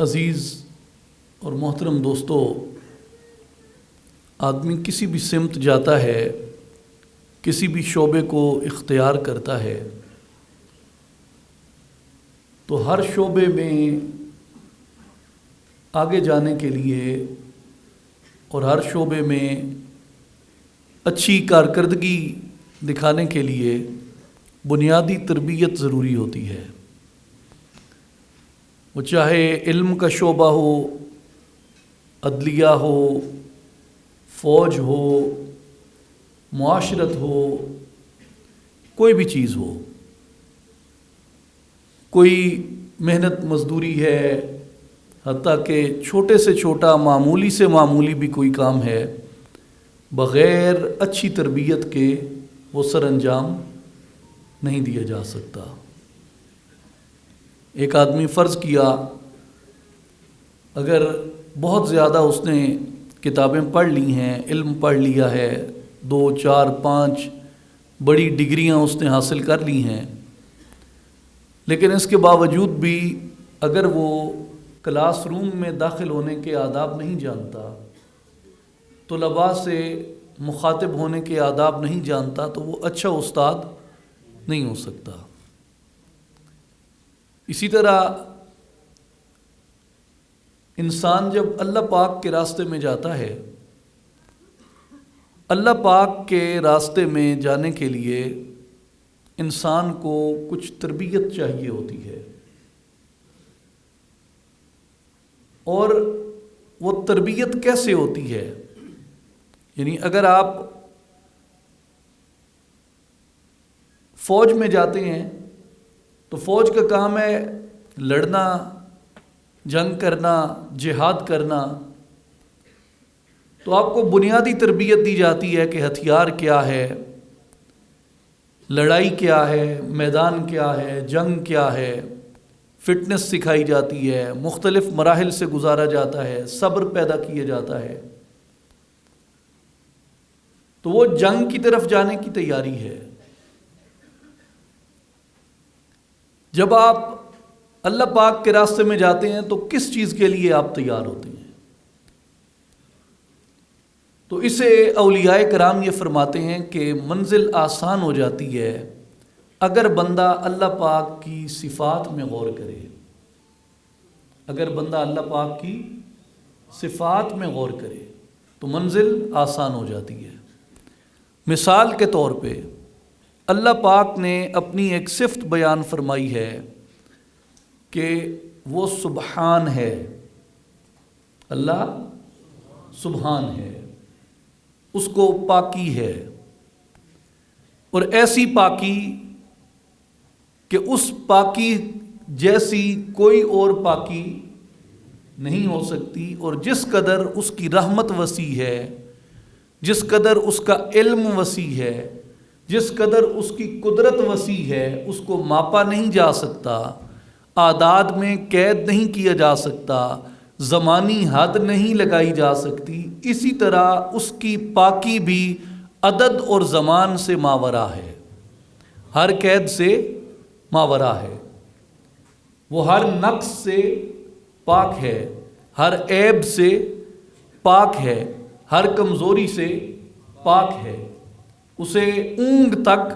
عزیز اور محترم دوستو، آدمی کسی بھی سمت جاتا ہے، کسی بھی شعبے کو اختیار کرتا ہے تو ہر شعبے میں آگے جانے کے لیے اور ہر شعبے میں اچھی کارکردگی دکھانے کے لیے بنیادی تربیت ضروری ہوتی ہے۔ وہ چاہے علم کا شعبہ ہو، عدلیہ ہو، فوج ہو، معاشرت ہو، کوئی بھی چیز ہو، کوئی محنت مزدوری ہے، حتیٰ کہ چھوٹے سے چھوٹا معمولی سے معمولی بھی کوئی کام ہے، بغیر اچھی تربیت کے وہ سر انجام نہیں دیا جا سکتا۔ ایک آدمی فرض کیا اگر بہت زیادہ اس نے کتابیں پڑھ لی ہیں، علم پڑھ لیا ہے، 2 4 5 بڑی ڈگریاں اس نے حاصل کر لی ہیں، لیکن اس کے باوجود بھی اگر وہ کلاس روم میں داخل ہونے کے آداب نہیں جانتا، طلباء سے مخاطب ہونے کے آداب نہیں جانتا، تو وہ اچھا استاد نہیں ہو سکتا۔ اسی طرح انسان جب اللہ پاک کے راستے میں جاتا ہے، اللہ پاک کے راستے میں جانے کے لیے انسان کو کچھ تربیت چاہیے ہوتی ہے، اور وہ تربیت کیسے ہوتی ہے؟ یعنی اگر آپ فوج میں جاتے ہیں تو فوج کا کام ہے لڑنا، جنگ کرنا، جہاد کرنا، تو آپ کو بنیادی تربیت دی جاتی ہے کہ ہتھیار کیا ہے، لڑائی کیا ہے، میدان کیا ہے، جنگ کیا ہے، فٹنس سکھائی جاتی ہے، مختلف مراحل سے گزارا جاتا ہے، صبر پیدا کیا جاتا ہے، تو وہ جنگ کی طرف جانے کی تیاری ہے۔ جب آپ اللہ پاک کے راستے میں جاتے ہیں تو کس چیز کے لیے آپ تیار ہوتے ہیں؟ تو اسے اولیاء کرام یہ فرماتے ہیں کہ منزل آسان ہو جاتی ہے اگر بندہ اللہ پاک کی صفات میں غور کرے۔ اگر بندہ اللہ پاک کی صفات میں غور کرے تو منزل آسان ہو جاتی ہے۔ مثال کے طور پہ اللہ پاک نے اپنی ایک صفت بیان فرمائی ہے کہ وہ سبحان ہے، اللہ سبحان ہے، اس کو پاکی ہے، اور ایسی پاکی کہ اس پاکی جیسی کوئی اور پاکی نہیں ہو سکتی، اور جس قدر اس کی رحمت وسیع ہے، جس قدر اس کا علم وسیع ہے، جس قدر اس کی قدرت وسیع ہے، اس کو ماپا نہیں جا سکتا، اعداد میں قید نہیں کیا جا سکتا، زمانی حد نہیں لگائی جا سکتی، اسی طرح اس کی پاکی بھی عدد اور زمان سے ماورا ہے، ہر قید سے ماورا ہے، وہ ہر نقص سے پاک ہے، ہر عیب سے پاک ہے، ہر کمزوری سے پاک ہے، اسے اونگ تک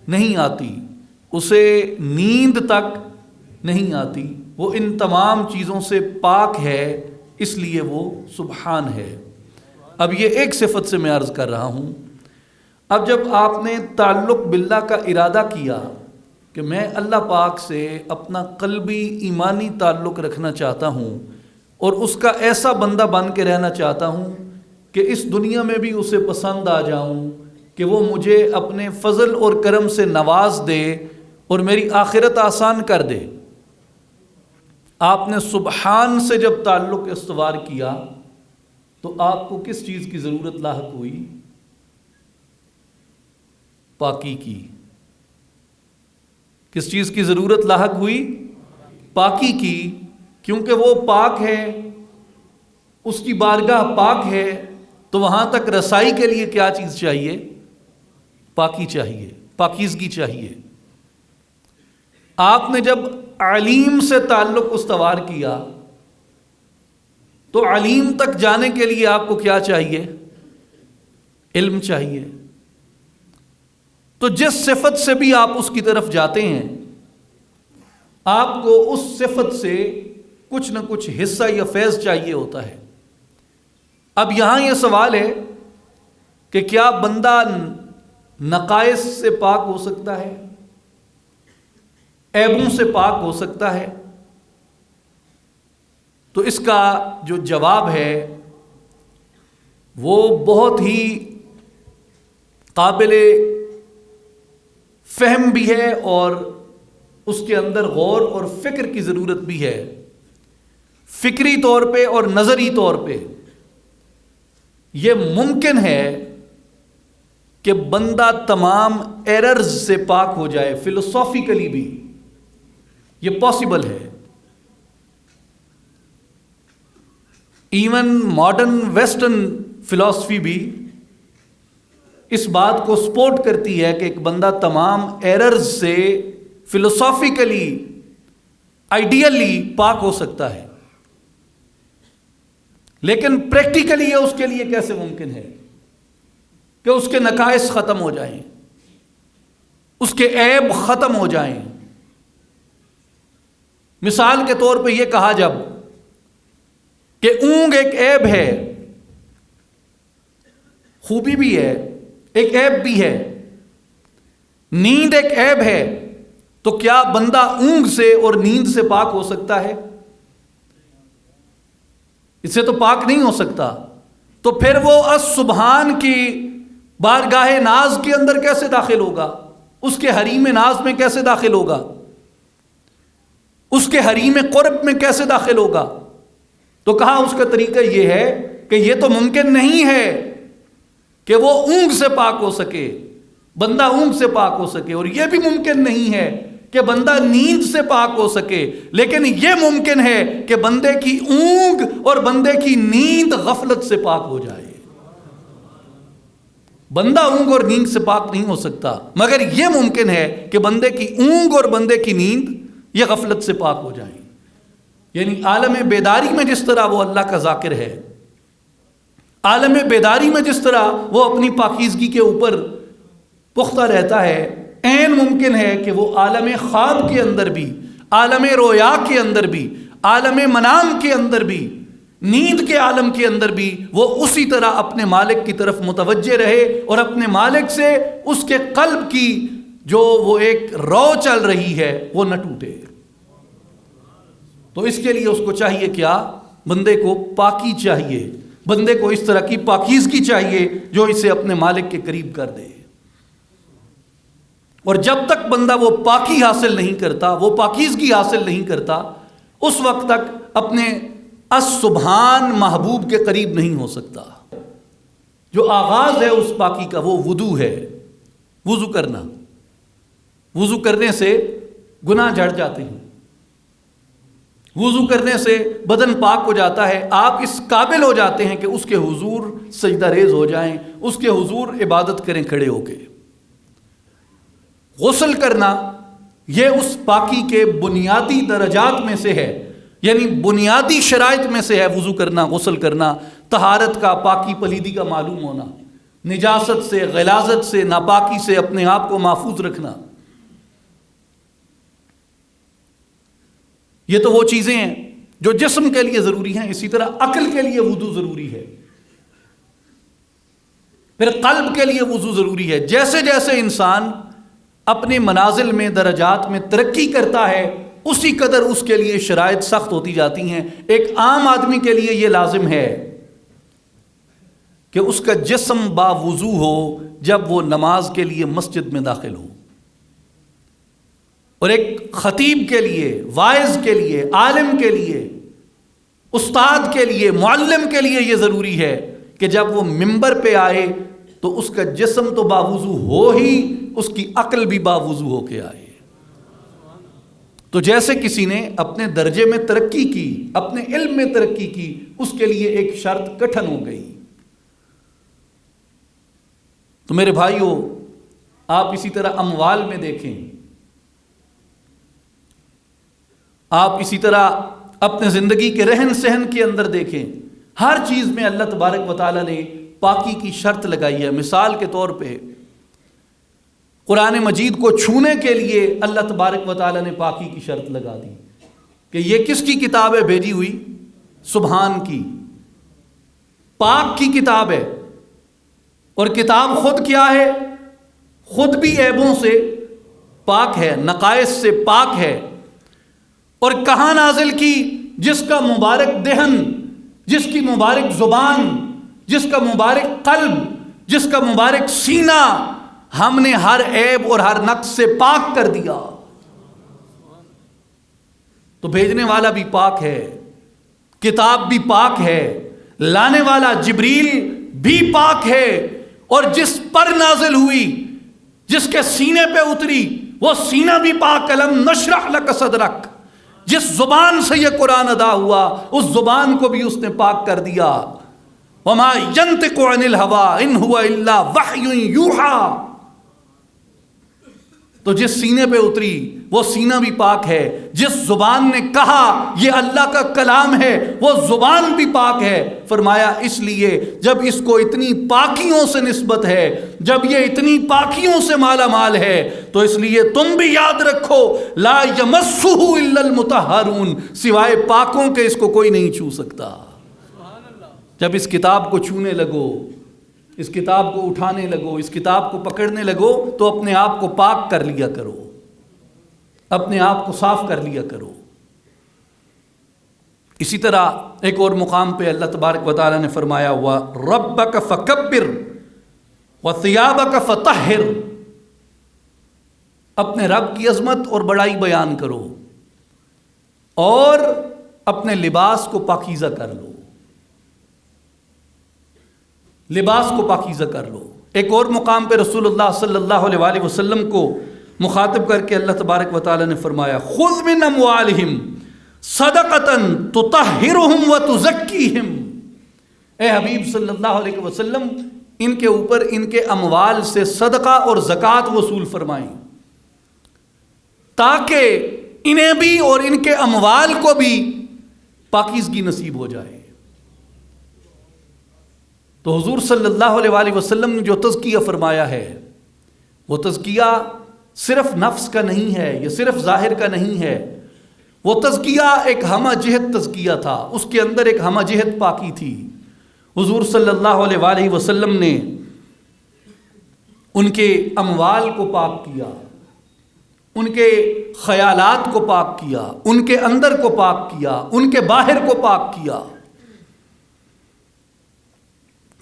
نہیں آتی، اسے نیند تک نہیں آتی، وہ ان تمام چیزوں سے پاک ہے، اس لیے وہ سبحان ہے۔ اب یہ ایک صفت سے میں عرض کر رہا ہوں۔ اب جب آپ نے تعلق باللہ کا ارادہ کیا کہ میں اللہ پاک سے اپنا قلبی ایمانی تعلق رکھنا چاہتا ہوں اور اس کا ایسا بندہ بن کے رہنا چاہتا ہوں کہ اس دنیا میں بھی اسے پسند آ جاؤں، کہ وہ مجھے اپنے فضل اور کرم سے نواز دے اور میری آخرت آسان کر دے، آپ نے سبحان سے جب تعلق استوار کیا تو آپ کو کس چیز کی ضرورت لاحق ہوئی؟ پاکی کی۔ کس چیز کی ضرورت لاحق ہوئی؟ پاکی کی، کیونکہ وہ پاک ہے، اس کی بارگاہ پاک ہے، تو وہاں تک رسائی کے لیے کیا چیز چاہیے؟ پاکی چاہیے، پاکیزگی چاہیے۔ آپ نے جب علیم سے تعلق استوار کیا تو علیم تک جانے کے لیے آپ کو کیا چاہیے؟ علم چاہیے۔ تو جس صفت سے بھی آپ اس کی طرف جاتے ہیں، آپ کو اس صفت سے کچھ نہ کچھ حصہ یا فیض چاہیے ہوتا ہے۔ اب یہاں یہ سوال ہے کہ کیا بندہ نقائص سے پاک ہو سکتا ہے، عیبوں سے پاک ہو سکتا ہے؟ تو اس کا جو جواب ہے وہ بہت ہی قابل فہم بھی ہے، اور اس کے اندر غور اور فکر کی ضرورت بھی ہے، فکری طور پہ اور نظری طور پہ۔ یہ ممکن ہے کہ بندہ تمام ایررز سے پاک ہو جائے، فلسافیکلی بھی یہ پاسبل ہے۔ ایون ماڈرن ویسٹرن فلسفی بھی اس بات کو سپورٹ کرتی ہے کہ ایک بندہ تمام ایررز سے فلسافیکلی آئیڈیلی پاک ہو سکتا ہے، لیکن پریکٹیکلی یہ اس کے لیے کیسے ممکن ہے کہ اس کے نقائص ختم ہو جائیں، اس کے عیب ختم ہو جائیں؟ مثال کے طور پہ یہ کہا جب کہ اونگ ایک عیب ہے، خوبی بھی ہے، ایک عیب بھی ہے، نیند ایک عیب ہے، تو کیا بندہ اونگ سے اور نیند سے پاک ہو سکتا ہے؟ اس سے تو پاک نہیں ہو سکتا۔ تو پھر وہ السبحان کی بارگاہ ناز کے اندر کیسے داخل ہوگا؟ اس کے حریم ناز میں کیسے داخل ہوگا؟ اس کے حریم قرب میں کیسے داخل ہوگا؟ تو کہا اس کا طریقہ یہ ہے کہ یہ تو ممکن نہیں ہے کہ وہ اونگ سے پاک ہو سکے، بندہ اونگ سے پاک ہو سکے، اور یہ بھی ممکن نہیں ہے کہ بندہ نیند سے پاک ہو سکے، لیکن یہ ممکن ہے کہ بندے کی اونگ اور بندے کی نیند غفلت سے پاک ہو جائے۔ بندہ اونگ اور نیند سے پاک نہیں ہو سکتا، مگر یہ ممکن ہے کہ بندے کی اونگ اور بندے کی نیند یہ غفلت سے پاک ہو جائیں۔ یعنی عالم بیداری میں جس طرح وہ اللہ کا ذاکر ہے، عالم بیداری میں جس طرح وہ اپنی پاکیزگی کے اوپر پختہ رہتا ہے، عین ممکن ہے کہ وہ عالم خواب کے اندر بھی، عالم رویا کے اندر بھی، عالم منام کے اندر بھی، نیند کے عالم کے اندر بھی وہ اسی طرح اپنے مالک کی طرف متوجہ رہے، اور اپنے مالک سے اس کے قلب کی جو وہ ایک رو چل رہی ہے وہ نہ ٹوٹے۔ تو اس کے لیے اس کو چاہیے کیا؟ بندے کو پاکی چاہیے، بندے کو اس طرح کی پاکیزگی چاہیے جو اسے اپنے مالک کے قریب کر دے۔ اور جب تک بندہ وہ پاکی حاصل نہیں کرتا، وہ پاکیزگی حاصل نہیں کرتا، اس وقت تک اپنے السبحان محبوب کے قریب نہیں ہو سکتا۔ جو آغاز ہے اس پاکی کا وہ وضو ہے، وضو کرنا۔ وضو کرنے سے گناہ جھڑ جاتے ہیں، وضو کرنے سے بدن پاک ہو جاتا ہے، آپ اس قابل ہو جاتے ہیں کہ اس کے حضور سجدہ ریز ہو جائیں، اس کے حضور عبادت کریں کھڑے ہو کے۔ غسل کرنا یہ اس پاکی کے بنیادی درجات میں سے ہے، یعنی بنیادی شرائط میں سے ہے وضو کرنا، غسل کرنا، طہارت کا، پاکی پلیدی کا معلوم ہونا، نجاست سے، غلاظت سے، ناپاکی سے اپنے آپ کو محفوظ رکھنا۔ یہ تو وہ چیزیں ہیں جو جسم کے لیے ضروری ہیں، اسی طرح عقل کے لیے وضو ضروری ہے، پھر قلب کے لیے وضو ضروری ہے۔ جیسے جیسے انسان اپنے منازل میں، درجات میں ترقی کرتا ہے، اسی قدر اس کے لیے شرائط سخت ہوتی جاتی ہیں۔ ایک عام آدمی کے لیے یہ لازم ہے کہ اس کا جسم باوضو ہو جب وہ نماز کے لیے مسجد میں داخل ہو، اور ایک خطیب کے لیے، واعظ کے لیے، عالم کے لیے، استاد کے لیے، معلم کے لیے یہ ضروری ہے کہ جب وہ منبر پہ آئے تو اس کا جسم تو باوضو ہو ہی، اس کی عقل بھی باوضو ہو کے آئے۔ تو جیسے کسی نے اپنے درجے میں ترقی کی، اپنے علم میں ترقی کی، اس کے لیے ایک شرط کٹھن ہو گئی۔ تو میرے بھائیوں، آپ اسی طرح اموال میں دیکھیں، آپ اسی طرح اپنے زندگی کے رہن سہن کے اندر دیکھیں، ہر چیز میں اللہ تبارک و تعالیٰ نے پاکی کی شرط لگائی ہے۔ مثال کے طور پہ قرآن مجید کو چھونے کے لیے اللہ تبارک و تعالیٰ نے پاکی کی شرط لگا دی کہ یہ کس کی کتاب ہے بھیجی ہوئی؟ سبحان کی، پاک کی کتاب ہے۔ اور کتاب خود کیا ہے؟ خود بھی عیبوں سے پاک ہے، نقائص سے پاک ہے۔ اور کہاں نازل کی؟ جس کا مبارک دہن، جس کی مبارک زبان، جس کا مبارک قلب، جس کا مبارک سینہ ہم نے ہر عیب اور ہر نقص سے پاک کر دیا۔ تو بھیجنے والا بھی پاک ہے، کتاب بھی پاک ہے، لانے والا جبریل بھی پاک ہے، اور جس پر نازل ہوئی، جس کے سینے پہ اتری، وہ سینہ بھی پاک۔ الم نشرح لک صدرک، جس زبان سے یہ قرآن ادا ہوا اس زبان کو بھی اس نے پاک کر دیا۔ وما ينطق عن الهوى ان هو الا وحی یوحی، تو جس سینے پہ اتری وہ سینہ بھی پاک ہے۔ جس زبان نے کہا یہ اللہ کا کلام ہے وہ زبان بھی پاک ہے۔ فرمایا اس لیے جب اس کو اتنی پاکیوں سے نسبت ہے، جب یہ اتنی پاکیوں سے مالا مال ہے، تو اس لیے تم بھی یاد رکھو لا یمسہ الا المطہرون، سوائے پاکوں کے اس کو کوئی نہیں چھو سکتا۔ جب اس کتاب کو چھونے لگو، اس کتاب کو اٹھانے لگو، اس کتاب کو پکڑنے لگو، تو اپنے آپ کو پاک کر لیا کرو، اپنے آپ کو صاف کر لیا کرو۔ اسی طرح ایک اور مقام پہ اللہ تبارک و تعالیٰ نے فرمایا ہوا ربک فکبر وثیابک فطہر، اپنے رب کی عظمت اور بڑائی بیان کرو اور اپنے لباس کو پاکیزہ کر لو، لباس کو پاکیزہ کر لو۔ ایک اور مقام پہ رسول اللہ صلی اللہ علیہ وآلہ وسلم کو مخاطب کر کے اللہ تبارک و تعالیٰ نے فرمایا خذ من اموالہم صدقۃ تطہرہم وتزکیہم، اے حبیب صلی اللہ علیہ وسلم ان کے اوپر ان کے اموال سے صدقہ اور زکوٰۃ وصول فرمائیں، تاکہ انہیں بھی اور ان کے اموال کو بھی پاکیزگی نصیب ہو جائے۔ تو حضور صلی اللہ علیہ وآلہ وسلم نے جو تزکیہ فرمایا ہے وہ تزکیہ صرف نفس کا نہیں ہے، یہ صرف ظاہر کا نہیں ہے، وہ تزکیہ ایک ہمہ جہت تزکیہ تھا، اس کے اندر ایک ہمہ جہت پاکی تھی۔ حضور صلی اللہ علیہ وآلہ وسلم نے ان کے اموال کو پاک کیا، ان کے خیالات کو پاک کیا، ان کے اندر کو پاک کیا، ان کے باہر کو پاک کیا۔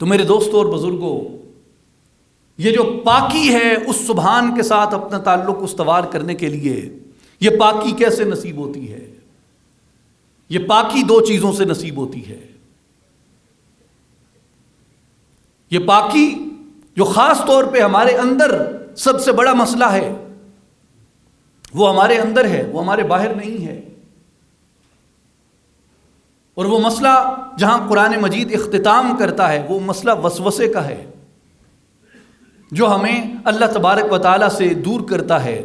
تو میرے دوستوں اور بزرگوں، یہ جو پاکی ہے اس سبحان کے ساتھ اپنا تعلق استوار کرنے کے لیے یہ پاکی کیسے نصیب ہوتی ہے؟ یہ پاکی دو چیزوں سے نصیب ہوتی ہے۔ یہ پاکی جو خاص طور پہ ہمارے اندر سب سے بڑا مسئلہ ہے وہ ہمارے اندر ہے، وہ ہمارے باہر نہیں ہے۔ اور وہ مسئلہ جہاں قرآن مجید اختتام کرتا ہے وہ مسئلہ وسوسے کا ہے، جو ہمیں اللہ تبارک و تعالیٰ سے دور کرتا ہے،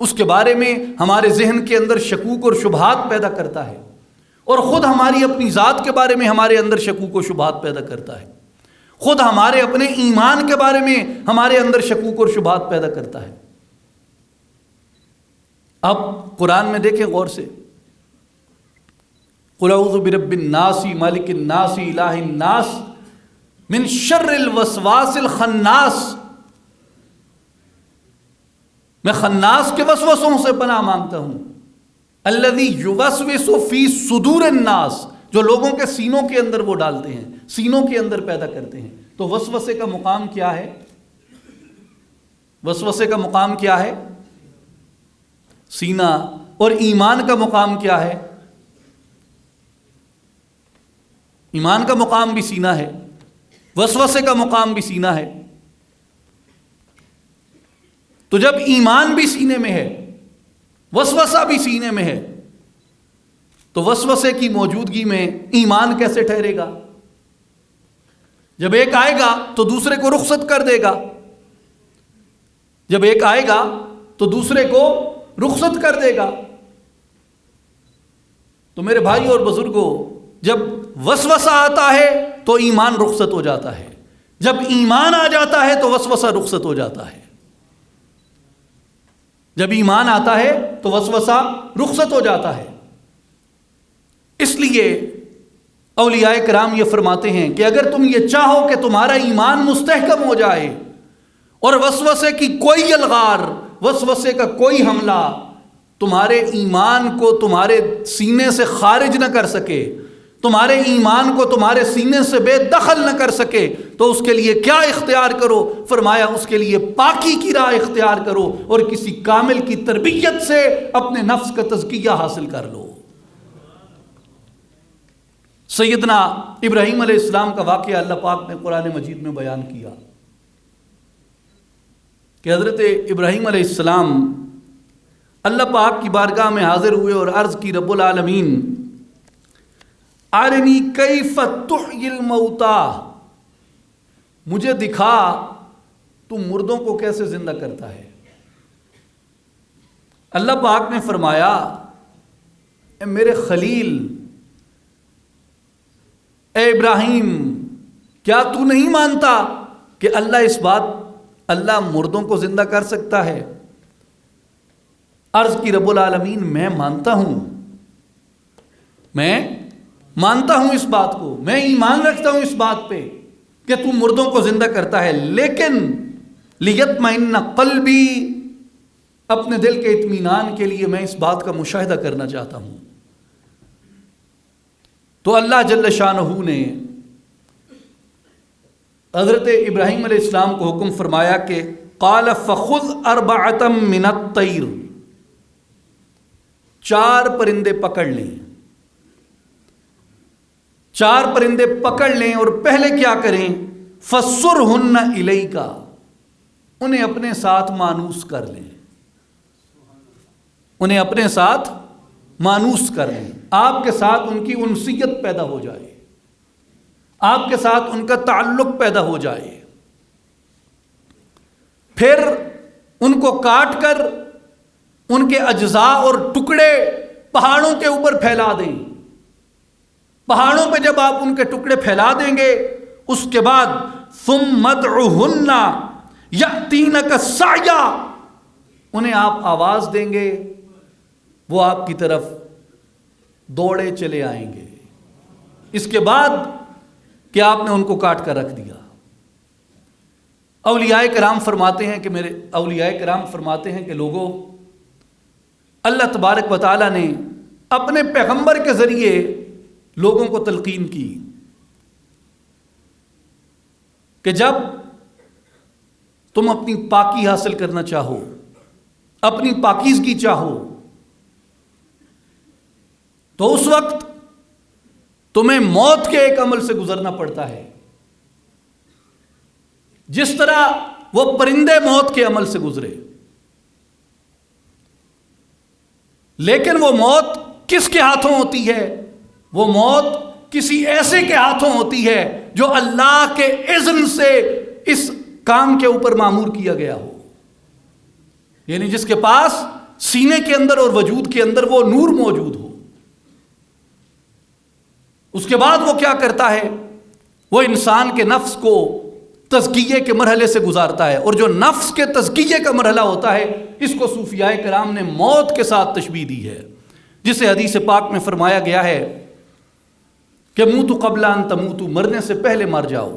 اس کے بارے میں ہمارے ذہن کے اندر شکوک اور شبہات پیدا کرتا ہے، اور خود ہماری اپنی ذات کے بارے میں ہمارے اندر شکوک و شبہات پیدا کرتا ہے، خود ہمارے اپنے ایمان کے بارے میں ہمارے اندر شکوک اور شبہات پیدا کرتا ہے۔ اب قرآن میں دیکھیں غور سے، قل اعوذ برب الناس مالک الناس الہ الناس من شر الوسواس الخناس، میں خناس کے وسوسوں سے پناہ مانگتا ہوں، الذی یوسوس فی صدور الناس، جو لوگوں کے سینوں کے اندر وہ ڈالتے ہیں، سینوں کے اندر پیدا کرتے ہیں۔ تو وسوسے کا مقام کیا ہے؟ وسوسے کا مقام کیا ہے؟ سینہ۔ اور ایمان کا مقام کیا ہے؟ ایمان کا مقام بھی سینہ ہے، وسوسے کا مقام بھی سینہ ہے۔ تو جب ایمان بھی سینے میں ہے، وسوسہ بھی سینے میں ہے، تو وسوسے کی موجودگی میں ایمان کیسے ٹھہرے گا؟ جب ایک آئے گا تو دوسرے کو رخصت کر دے گا، جب ایک آئے گا تو دوسرے کو رخصت کر دے گا۔ تو میرے بھائی اور بزرگوں، جب وسوسہ آتا ہے تو ایمان رخصت ہو جاتا ہے، جب ایمان آ جاتا ہے تو وسوسہ رخصت ہو جاتا ہے۔ جب ایمان آتا ہے تو وسوسہ رخصت ہو جاتا ہے۔ اس لیے اولیاء کرام یہ فرماتے ہیں کہ اگر تم یہ چاہو کہ تمہارا ایمان مستحکم ہو جائے اور وسوسے کی کوئی الغار، وسوسے کا کوئی حملہ تمہارے ایمان کو تمہارے سینے سے خارج نہ کر سکے، تمہارے ایمان کو تمہارے سینے سے بے دخل نہ کر سکے، تو اس کے لیے کیا اختیار کرو؟ فرمایا اس کے لیے پاکی کی راہ اختیار کرو اور کسی کامل کی تربیت سے اپنے نفس کا تزکیہ حاصل کر لو۔ سیدنا ابراہیم علیہ السلام کا واقعہ اللہ پاک نے قرآن مجید میں بیان کیا کہ حضرت ابراہیم علیہ السلام اللہ پاک کی بارگاہ میں حاضر ہوئے اور عرض کی رب العالمین ارنی کیف تحیی الموتى، مجھے دکھا تو مردوں کو کیسے زندہ کرتا ہے۔ اللہ پاک نے فرمایا اے میرے خلیل، اے ابراہیم، کیا تو نہیں مانتا کہ اللہ مردوں کو زندہ کر سکتا ہے؟ عرض کی رب العالمین میں مانتا ہوں اس بات کو، میں ایمان رکھتا ہوں اس بات پہ کہ تو مردوں کو زندہ کرتا ہے، لیکن لیطمئن قلبی، اپنے دل کے اطمینان کے لیے میں اس بات کا مشاہدہ کرنا چاہتا ہوں۔ تو اللہ جل شانہ نے حضرت ابراہیم علیہ السلام کو حکم فرمایا کہ قال فخذ اربعۃ من الطیر، 4 پرندے پکڑ لیں، 4 پرندے پکڑ لیں اور پہلے کیا کریں؟ فَصُرْهُنَّ إِلَيْكَ، انہیں اپنے ساتھ مانوس کر لیں، انہیں اپنے ساتھ مانوس کر لیں، آپ کے ساتھ ان کی انسیت پیدا ہو جائے، آپ کے ساتھ ان کا تعلق پیدا ہو جائے۔ پھر ان کو کاٹ کر ان کے اجزاء اور ٹکڑے پہاڑوں کے اوپر پھیلا دیں۔ پہاڑوں پہ جب آپ ان کے ٹکڑے پھیلا دیں گے، اس کے بعد ثم ادعوہن یأتینک سعیا، انہیں آپ آواز دیں گے، وہ آپ کی طرف دوڑے چلے آئیں گے۔ اس کے بعد کہ آپ نے ان کو کاٹ کر رکھ دیا۔ اولیاء کرام فرماتے ہیں کہ لوگوں، اللہ تبارک و تعالیٰ نے اپنے پیغمبر کے ذریعے لوگوں کو تلقین کی کہ جب تم اپنی پاکی حاصل کرنا چاہو، اپنی پاکیزگی چاہو، تو اس وقت تمہیں موت کے ایک عمل سے گزرنا پڑتا ہے، جس طرح وہ پرندے موت کے عمل سے گزرے۔ لیکن وہ موت کس کے ہاتھوں ہوتی ہے؟ وہ موت کسی ایسے کے ہاتھوں ہوتی ہے جو اللہ کے اذن سے اس کام کے اوپر مامور کیا گیا ہو، یعنی جس کے پاس سینے کے اندر اور وجود کے اندر وہ نور موجود ہو۔ اس کے بعد وہ کیا کرتا ہے؟ وہ انسان کے نفس کو تزکیے کے مرحلے سے گزارتا ہے، اور جو نفس کے تزکیے کا مرحلہ ہوتا ہے، اس کو صوفیاء کرام نے موت کے ساتھ تشبیہ دی ہے، جسے حدیث پاک میں فرمایا گیا ہے کہ موتو قبل ان تموتو، مرنے سے پہلے مر جاؤ،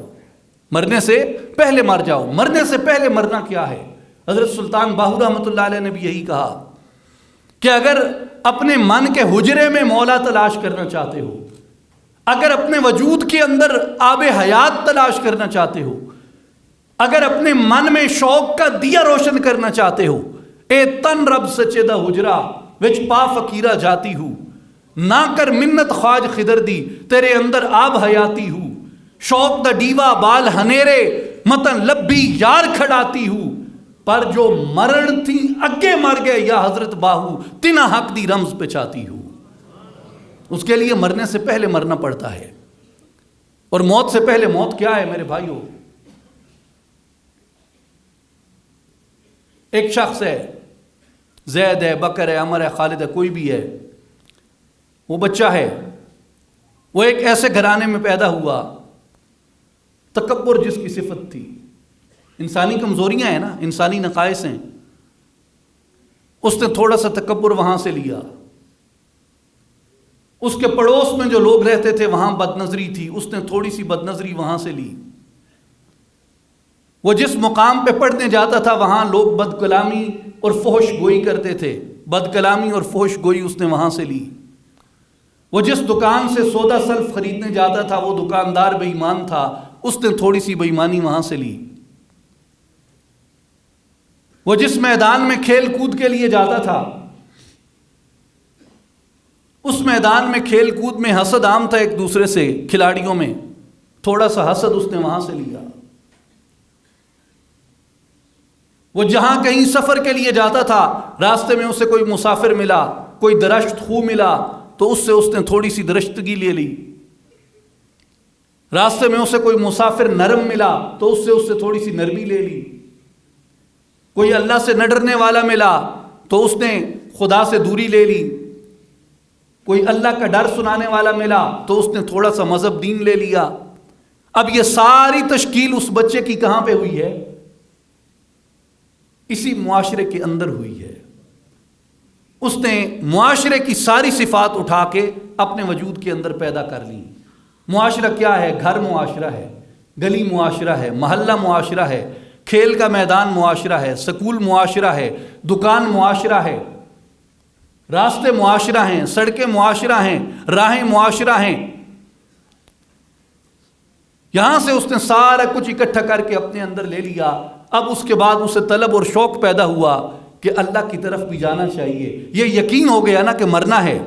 مرنے سے پہلے مر جاؤ۔ مرنے سے پہلے مرنا کیا ہے؟ حضرت سلطان باہو رحمۃ اللہ علیہ نے بھی یہی کہا کہ اگر اپنے من کے حجرے میں مولا تلاش کرنا چاہتے ہو، اگر اپنے وجود کے اندر آب حیات تلاش کرنا چاہتے ہو، اگر اپنے من میں شوق کا دیا روشن کرنا چاہتے ہو، اے تن رب سچے دا حجرا وچ پا فقیرہ جاتی ہوں، نہ کر منت خواج خدر دی تیرے اندر آب حیاتی ہوں، شوق دا ڈیوا بال ہنیرے متن لبی یار کھڑاتی ہوں، پر جو مرن تھی اگے مر گئے یا حضرت باہو تینا حق دی رمز پہ چاہتی ہوں۔ اس کے لیے مرنے سے پہلے مرنا پڑتا ہے، اور موت سے پہلے موت کیا ہے میرے بھائیوں؟ ایک شخص ہے، زید ہے، بکر ہے، عمر ہے، خالد ہے، کوئی بھی ہے، وہ بچہ ہے، وہ ایک ایسے گھرانے میں پیدا ہوا، تکبر جس کی صفت تھی، انسانی کمزوریاں ہیں نا، انسانی نقائص ہیں، اس نے تھوڑا سا تکبر وہاں سے لیا۔ اس کے پڑوس میں جو لوگ رہتے تھے وہاں بد نظری تھی، اس نے تھوڑی سی بد نظری وہاں سے لی۔ وہ جس مقام پہ پڑھنے جاتا تھا وہاں لوگ بد کلامی اور فحش گوئی کرتے تھے، بد کلامی اور فحش گوئی اس نے وہاں سے لی۔ وہ جس دکان سے سودا سلف خریدنے جاتا تھا وہ دکاندار بے ایمان تھا، اس نے تھوڑی سی بے ایمانی وہاں سے لی۔ وہ جس میدان میں کھیل کود کے لیے جاتا تھا، اس میدان میں کھیل کود میں حسد عام تھا ایک دوسرے سے، کھلاڑیوں میں تھوڑا سا حسد اس نے وہاں سے لیا۔ وہ جہاں کہیں سفر کے لیے جاتا تھا، راستے میں اسے کوئی مسافر ملا، کوئی درشت خو ملا، تو اس سے اس نے تھوڑی سی درشتگی لے لی۔ راستے میں اسے کوئی مسافر نرم ملا تو اس سے تھوڑی سی نرمی لے لی۔ کوئی اللہ سے نہ ڈرنے والا ملا تو اس نے خدا سے دوری لے لی۔ کوئی اللہ کا ڈر سنانے والا ملا تو اس نے تھوڑا سا مذہب دین لے لیا۔ اب یہ ساری تشکیل اس بچے کی کہاں پہ ہوئی ہے؟ اسی معاشرے کے اندر ہوئی ہے۔ اس نے معاشرے کی ساری صفات اٹھا کے اپنے وجود کے اندر پیدا کر لی۔ معاشرہ کیا ہے؟ گھر معاشرہ ہے، گلی معاشرہ ہے، محلہ معاشرہ ہے، کھیل کا میدان معاشرہ ہے، سکول معاشرہ ہے، دکان معاشرہ ہے، راستے معاشرہ ہیں، سڑکیں معاشرہ ہیں، راہیں معاشرہ ہیں۔ یہاں سے اس نے سارا کچھ اکٹھا کر کے اپنے اندر لے لیا۔ اب اس کے بعد اسے طلب اور شوق پیدا ہوا کہ اللہ کی طرف بھی جانا چاہیے۔ یہ یقین ہو گیا نا کہ مرنا ہے،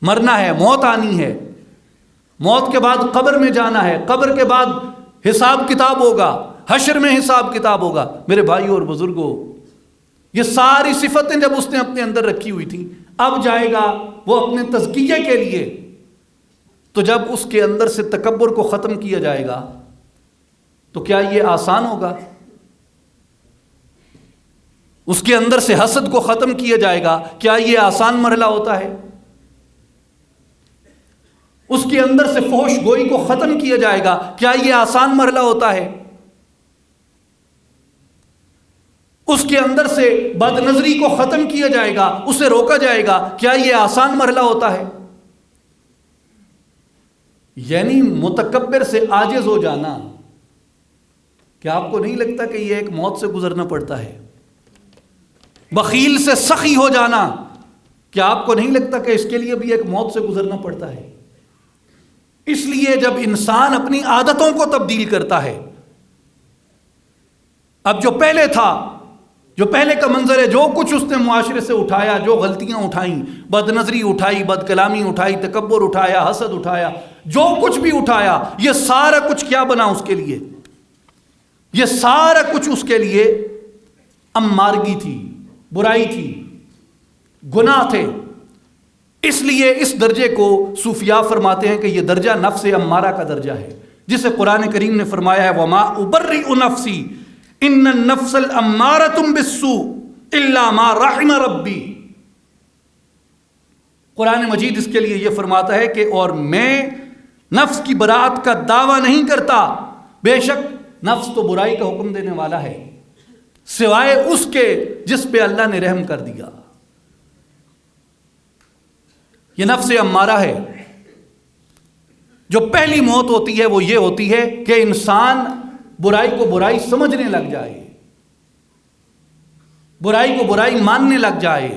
مرنا ہے، موت آنی ہے، موت کے بعد قبر میں جانا ہے، قبر کے بعد حساب کتاب ہوگا، حشر میں حساب کتاب ہوگا۔ میرے بھائیوں اور بزرگوں، یہ ساری صفتیں جب اس نے اپنے اندر رکھی ہوئی تھی، اب جائے گا وہ اپنے تزکیے کے لیے، تو جب اس کے اندر سے تکبر کو ختم کیا جائے گا تو کیا یہ آسان ہوگا؟ اس کے اندر سے حسد کو ختم کیا جائے گا، کیا یہ آسان مرحلہ ہوتا ہے؟ اس کے اندر سے فحش گوئی کو ختم کیا جائے گا، کیا یہ آسان مرحلہ ہوتا ہے؟ اس کے اندر سے بد نظری کو ختم کیا جائے گا، اسے روکا جائے گا، کیا یہ آسان مرحلہ ہوتا ہے؟ یعنی متکبر سے عاجز ہو جانا، کیا آپ کو نہیں لگتا کہ یہ ایک موت سے گزرنا پڑتا ہے؟ بخیل سے سخی ہو جانا، کیا آپ کو نہیں لگتا کہ اس کے لیے بھی ایک موت سے گزرنا پڑتا ہے؟ اس لیے جب انسان اپنی عادتوں کو تبدیل کرتا ہے، اب جو پہلے تھا، جو پہلے کا منظر ہے، جو کچھ اس نے معاشرے سے اٹھایا، جو غلطیاں اٹھائیں، بد نظری اٹھائی، بد کلامی اٹھائی، تکبر اٹھایا، حسد اٹھایا، جو کچھ بھی اٹھایا، یہ سارا کچھ کیا بنا اس کے لیے؟ یہ سارا کچھ اس کے لیے امارگی تھی، برائی تھی، گناہ تھے۔ اس لیے اس درجے کو صوفیاء فرماتے ہیں کہ یہ درجہ نفس امارہ کا درجہ ہے، جسے قرآن کریم نے فرمایا ہے وَمَا أُبَرِّئُ نَفْسِي إِنَّ النَّفْسَ الْأَمَّارَةُ بِالسُّوءِ إِلَّا مَا رَحِمَ رَبِّي۔ قرآن مجید اس کے لیے یہ فرماتا ہے کہ اور میں نفس کی برات کا دعویٰ نہیں کرتا، بے شک نفس تو برائی کا حکم دینے والا ہے، سوائے اس کے جس پہ اللہ نے رحم کر دیا۔ یہ نفس امارہ ہے۔ جو پہلی موت ہوتی ہے وہ یہ ہوتی ہے کہ انسان برائی کو برائی سمجھنے لگ جائے، برائی کو برائی ماننے لگ جائے،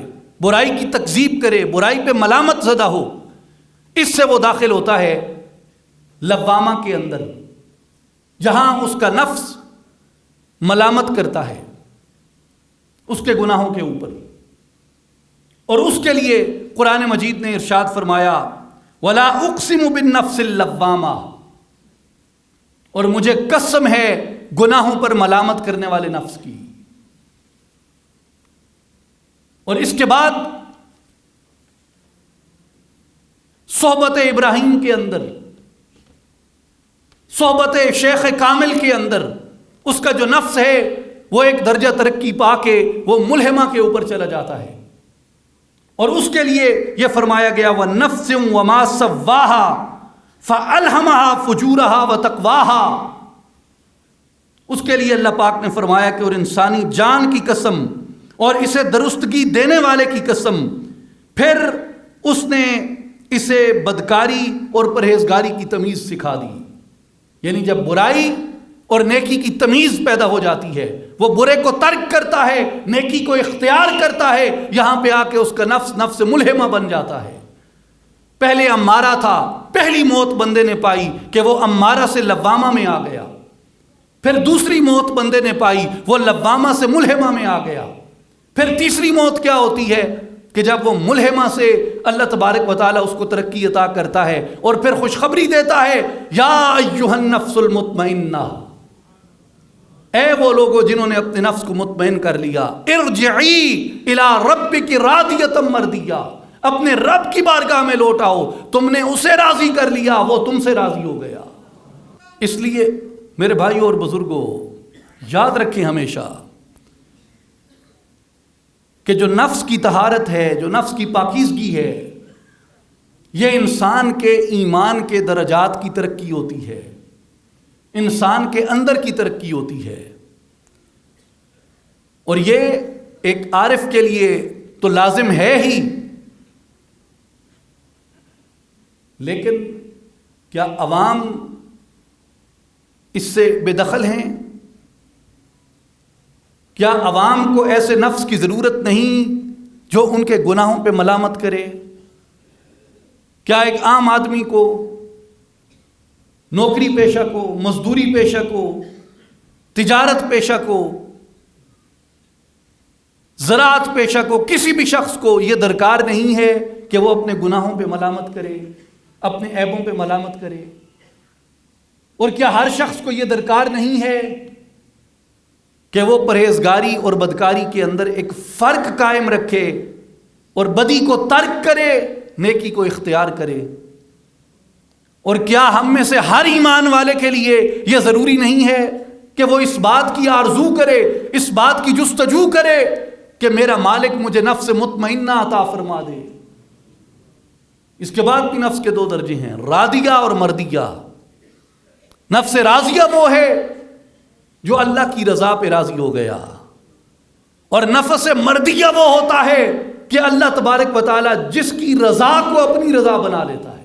برائی کی تکذیب کرے، برائی پہ ملامت زدہ ہو۔ اس سے وہ داخل ہوتا ہے لوامہ کے اندر، جہاں اس کا نفس ملامت کرتا ہے اس کے گناہوں کے اوپر، اور اس کے لیے قرآن مجید نے ارشاد فرمایا وَلَا أُقْسِمُ بِالنَّفْسِ اللَّوَّامَةِ، اور مجھے قسم ہے گناہوں پر ملامت کرنے والے نفس کی۔ اور اس کے بعد صحبت ابراہیم کے اندر، صحبت شیخ کامل کے اندر، اس کا جو نفس ہے وہ ایک درجہ ترقی پا کے وہ ملہمہ کے اوپر چلا جاتا ہے۔ اور اس کے لیے یہ فرمایا گیا وَالنَّفْسٍ وَمَا سَوَّاهَا فَأَلْهَمَهَا فُجُورَهَا وَتَقْوَاهَا، اس کے لیے اللہ پاک نے فرمایا کہ اور انسانی جان کی قسم اور اسے درستگی دینے والے کی قسم، پھر اس نے اسے بدکاری اور پرہیزگاری کی تمیز سکھا دی۔ یعنی جب برائی اور نیکی کی تمیز پیدا ہو جاتی ہے، وہ برے کو ترک کرتا ہے، نیکی کو اختیار کرتا ہے، یہاں پہ آ کے اس کا نفس ملہمہ بن جاتا ہے۔ پہلے امارہ تھا، پہلی موت بندے نے پائی کہ وہ امارہ سے لوامہ میں آ گیا، پھر دوسری موت بندے نے پائی وہ لوامہ سے ملہمہ میں آ گیا، پھر تیسری موت کیا ہوتی ہے کہ جب وہ ملہمہ سے اللہ تبارک و تعالیٰ اس کو ترقی عطا کرتا ہے اور پھر خوشخبری دیتا ہے یا ایھا النفس المطمئنہ، اے وہ لوگوں جنہوں نے اپنے نفس کو مطمئن کر لیا، ارجعی الی ربک راضیۃ مرضیہ، اپنے رب کی بارگاہ میں لوٹ آؤ، تم نے اسے راضی کر لیا، وہ تم سے راضی ہو گیا۔ اس لیے میرے بھائیوں اور بزرگوں، یاد رکھیں ہمیشہ کہ جو نفس کی طہارت ہے، جو نفس کی پاکیزگی ہے، یہ انسان کے ایمان کے درجات کی ترقی ہوتی ہے، انسان کے اندر کی ترقی ہوتی ہے، اور یہ ایک عارف کے لیے تو لازم ہے ہی، لیکن کیا عوام اس سے بے دخل ہیں؟ کیا عوام کو ایسے نفس کی ضرورت نہیں جو ان کے گناہوں پہ ملامت کرے؟ کیا ایک عام آدمی کو، نوکری پیشہ کو، مزدوری پیشہ کو، تجارت پیشہ کو، زراعت پیشہ کو، کسی بھی شخص کو یہ درکار نہیں ہے کہ وہ اپنے گناہوں پہ ملامت کرے، اپنے عیبوں پہ ملامت کرے؟ اور کیا ہر شخص کو یہ درکار نہیں ہے کہ وہ پرہیزگاری اور بدکاری کے اندر ایک فرق قائم رکھے اور بدی کو ترک کرے، نیکی کو اختیار کرے؟ اور کیا ہم میں سے ہر ایمان والے کے لیے یہ ضروری نہیں ہے کہ وہ اس بات کی آرزو کرے، اس بات کی جستجو کرے کہ میرا مالک مجھے نفس مطمئنہ عطا فرما دے؟ اس کے بعد بھی نفس کے دو درجے ہیں، راضیہ اور مردیہ۔ نفس راضیہ وہ ہے جو اللہ کی رضا پہ راضی ہو گیا، اور نفس مردیہ وہ ہوتا ہے کہ اللہ تبارک و تعالیٰ جس کی رضا کو اپنی رضا بنا لیتا ہے،